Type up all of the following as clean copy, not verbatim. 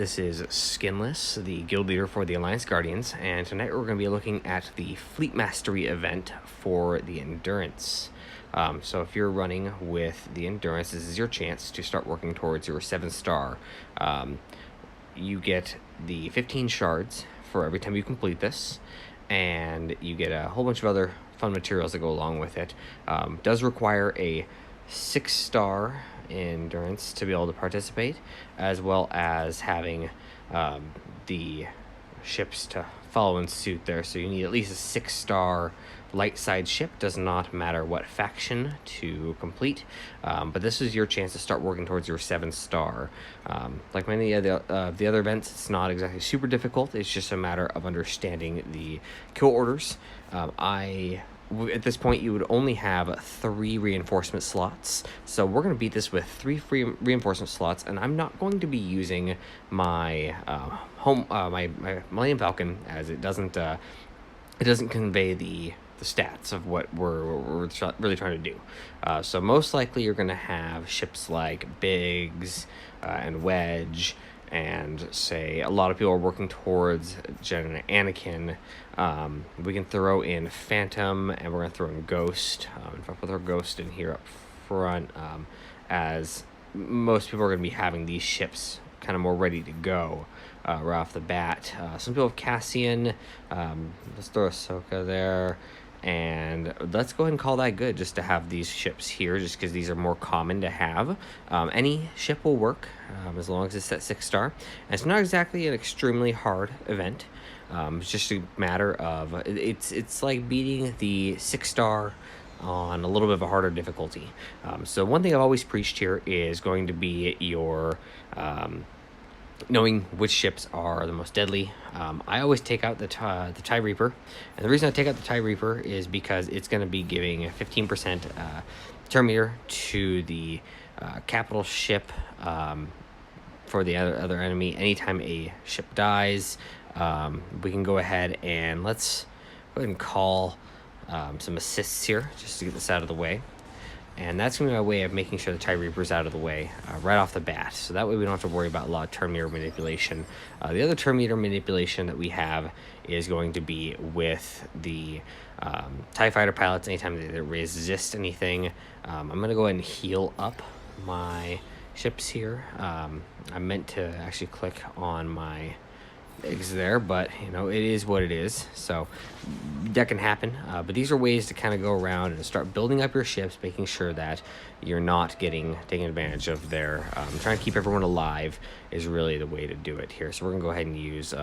This is Skinless, the guild leader for the Alliance Guardians, and tonight we're going to be looking at the Fleet Mastery event for the Endurance. So if you're running with the Endurance, this is your chance to start working towards your 7-star. You get the 15 shards for every time you complete this, and you get a whole bunch of other fun materials that go along with it. Does require a 6-star endurance to be able to participate, as well as having the ships to follow in suit there. So you need at least a 6-star light side ship. Does not matter what faction to complete, but this is your chance to start working towards your 7-star. Like many of the other events, it's not exactly super difficult. It's just a matter of understanding the kill orders. At this point, you would only have 3 reinforcement slots, so we're going to beat this with 3 free reinforcement slots, and I'm not going to be using my my Millennium Falcon, as it doesn't convey the stats of what we're really trying to do. So most likely you're going to have ships like Biggs and Wedge, and say a lot of people are working towards Jen and Anakin. We can throw in Phantom, and we're going to throw in Ghost. In fact, we'll throw Ghost in here up front, as most people are going to be having these ships kind of more ready to go right off the bat. Some people have Cassian. Let's throw Ahsoka there. And let's go ahead and call that good, just to have these ships here, just because these are more common to have. Any ship will work, as long as it's at 6-star. And it's not exactly an extremely hard event. It's just a matter of, it's like beating the 6-star on a little bit of a harder difficulty. So one thing I've always preached here is going to be your knowing which ships are the most deadly. I always take out the TIE Reaper, and the reason I take out the TIE Reaper is because it's going to be giving a 15% turn meter to the capital ship for the other enemy anytime a ship dies. We can go ahead and let's go ahead and call some assists here just to get this out of the way. And that's going to be my way of making sure the TIE Reaper's out of the way right off the bat. So that way we don't have to worry about a lot of turn meter manipulation. The other turn meter manipulation that we have is going to be with the TIE Fighter pilots. Anytime they resist anything, I'm going to go ahead and heal up my ships here. I meant to actually click on my eggs there, but you know, it is what it is, so that can happen. But these are ways to kind of go around and start building up your ships, making sure that you're not taking advantage of their trying to keep everyone alive is really the way to do it here. So we're gonna go ahead and use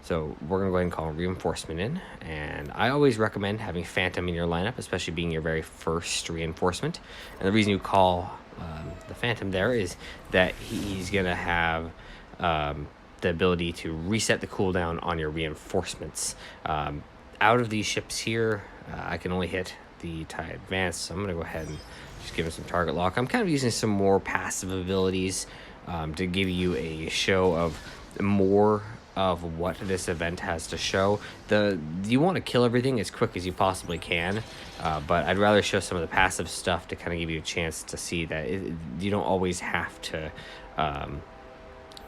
so we're going to go ahead and call reinforcement in, and I always recommend having Phantom in your lineup, especially being your very first reinforcement. And the reason you call the Phantom there is that he's going to have the ability to reset the cooldown on your reinforcements. Out of these ships here, I can only hit the TIE Advance, so I'm going to go ahead and just give him some target lock. I'm kind of using some more passive abilities to give you a show of more of what this event has to show. You want to kill everything as quick as you possibly can, but I'd rather show some of the passive stuff to kind of give you a chance to see that you don't always have to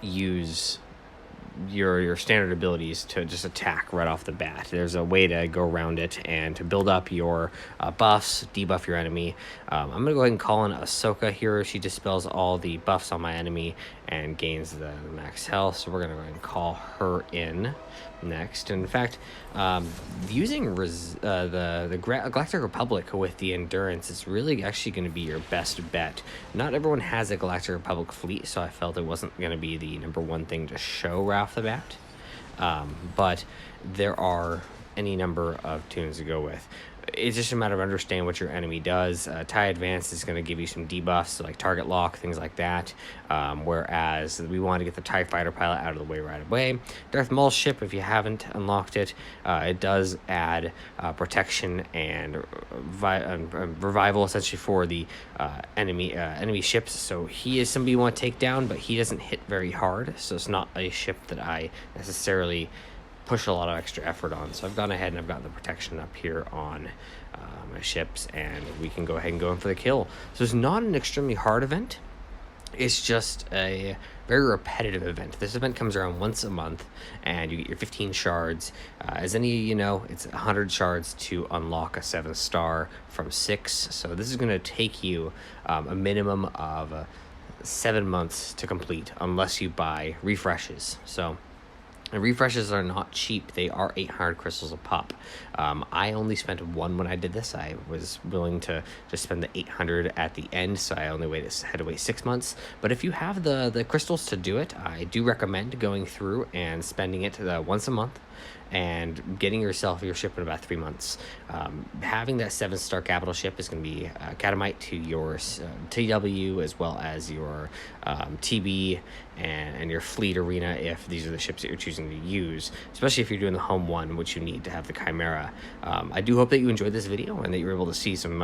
use your standard abilities to just attack right off the bat. There's a way to go around it and to build up your buffs, debuff your enemy. I'm going to go ahead and call in Ahsoka here. She dispels all the buffs on my enemy and gains the max health, so we're going to go ahead and call her in next. And in fact, using the Galactic Republic with the Endurance is really actually going to be your best bet. Not everyone has a Galactic Republic fleet, so I felt it wasn't going to be the #1 thing to show right off the bat. But there are any number of tunes to go with. It's just a matter of understanding what your enemy does. TIE Advance is going to give you some debuffs, so like target lock, things like that. Whereas we want to get the TIE Fighter pilot out of the way right away. Darth Maul's ship, if you haven't unlocked it, it does add protection and revival essentially for the enemy ships. So he is somebody you want to take down, but he doesn't hit very hard. So it's not a ship that I necessarily push a lot of extra effort on. So I've gone ahead and I've got the protection up here on my ships, and we can go ahead and go in for the kill. So it's not an extremely hard event. It's just a very repetitive event. This event comes around once a month, and you get your 15 shards. As any you know, it's 100 shards to unlock a 7-star from 6. So this is going to take you a minimum of 7 months to complete, unless you buy refreshes. So the refreshes are not cheap. They are 800 crystals a pop. I only spent 1 when I did this. I was willing to just spend the 800 at the end, so I only had to wait 6 months. But if you have the crystals to do it, I do recommend going through and spending it once a month and getting yourself your ship in about 3 months. Having that 7-star capital ship is going to be Catamite to your TW, as well as your TB and your fleet arena, if these are the ships that you're choosing to use, especially if you're doing the home one, which you need to have the Chimera. I do hope that you enjoyed this video and that you were able to see some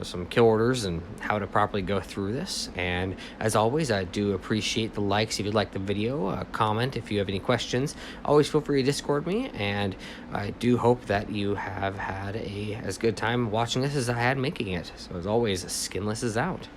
some kill orders and how to properly go through this. And as always, I do appreciate the likes if you like the video. Comment if you have any questions. Always feel free to Discord me, and I do hope that you have had as good time watching this as I had making it. So as always, Skinless is out.